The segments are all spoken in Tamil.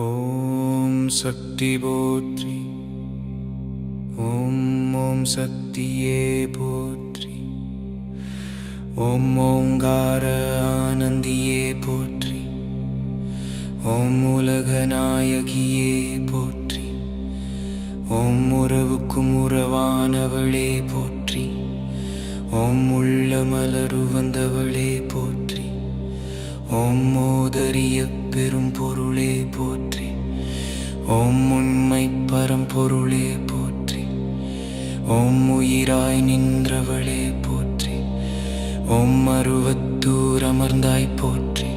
ஓம் சக்தி போற்றி. ஓம் ஓம் சக்தியே போற்றி. ஓம் ஓங்கார ஆனந்தியே போற்றி. ஓம் உலகநாயகியே போற்றி. ஓம் உறவுக்கும் உறவானவளே போற்றி. ஓம் உள்ள மலரு வந்தவளே போற்றி. ஓம் மோதரிய பெரும் பொருளே போற்றி. ஓம் உண்மை பரம்பொருளே போற்றி. ஓம் உயிராய் நின்றவளே போற்றி. ஓம் அருவத்தூர் அமர்ந்தாய் போற்றி.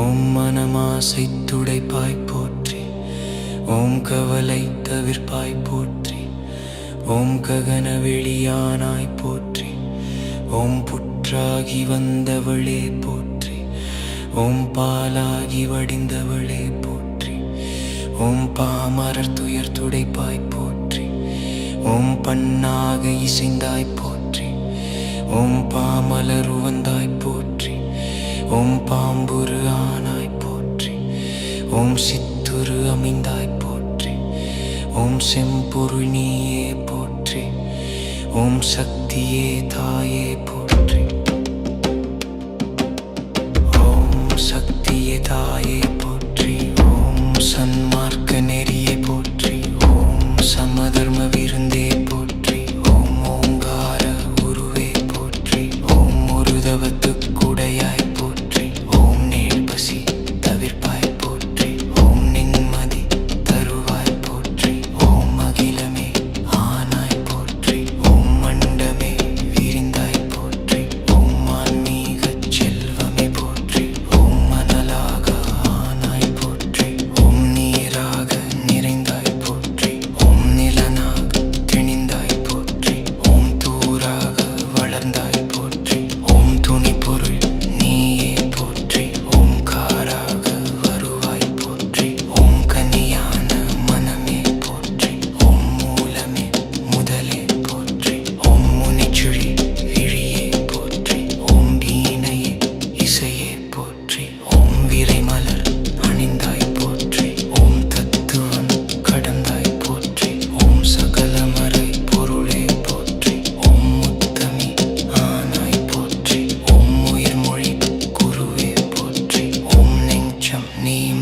ஓம் மனமாசை துடைப்பாய் போற்றி. ஓம் கவலை தவிர்ப்பாய் போற்றி. ஓம் ககன வெளியானாய் போற்றி. ஓம் புற்றாகி வந்தவளே போற்றி. ஓம் பாலாகி வடிந்தவளே போற்றி. ஓம் பாமரர் துயர் துடைப்பாய் போற்றி. ஓம் பண்ணாக இசைந்தாய் போற்றி. ஓம் பாமலர் உவந்தாய் போற்றி. ஓம் பாம்புரு ஆனாய் போற்றி. ஓம் சித்துரு அமைந்தாய் போற்றி. ஓம் செம்பொருள் நீயே போற்றி. ஓம் சக்தியே தாயே போற்றி. சக்தியே தாயே போற்றி. ஓம் சன்மார்க்க நெறியே போற்றி. ஓம் சமதர்ம விருந்தே போற்றி. ஓம் ஓங்கார உருவே போற்றி. ஓம் ஒருதவத்துக்குடையாய் போற்றி. ஓம் நேர்பசி தவிர்ப்பாய் போற்றி. ஓம் நிம்மதி தருவாய் போற்றி. ஓம் அகிலமே ஆனாய் போற்றி. ஓம் மண்டமே விரிந்தாய் போற்றி. ஓம் ஆன்மீக செல்வமே போற்றி.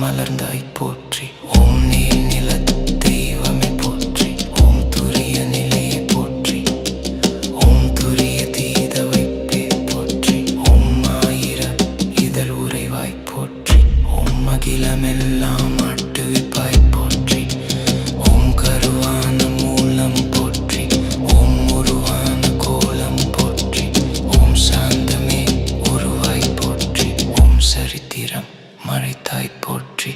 மலர்ந்தாய் போற்றி. ஓம் நீர் நில தெய்வமே போற்றி. ஓம் துரிய நிலையே போற்றி. ஓம் துரிய தீத வைப்பே போற்றி. ஓம் ஆயிர இதழ் உறைவாய் போற்றி. ஓம் அகிலமெல்லாம் ஆட்டுவிப்பாய் போற்றி. ஓம் கருவான மூலம் போற்றி. ஓம் உருவான கோலம் போற்றி. ஓம் சாந்தமே உருவாய் போற்றி. ஓம் சரித்திரம் மறைத்தாய் போற்றி.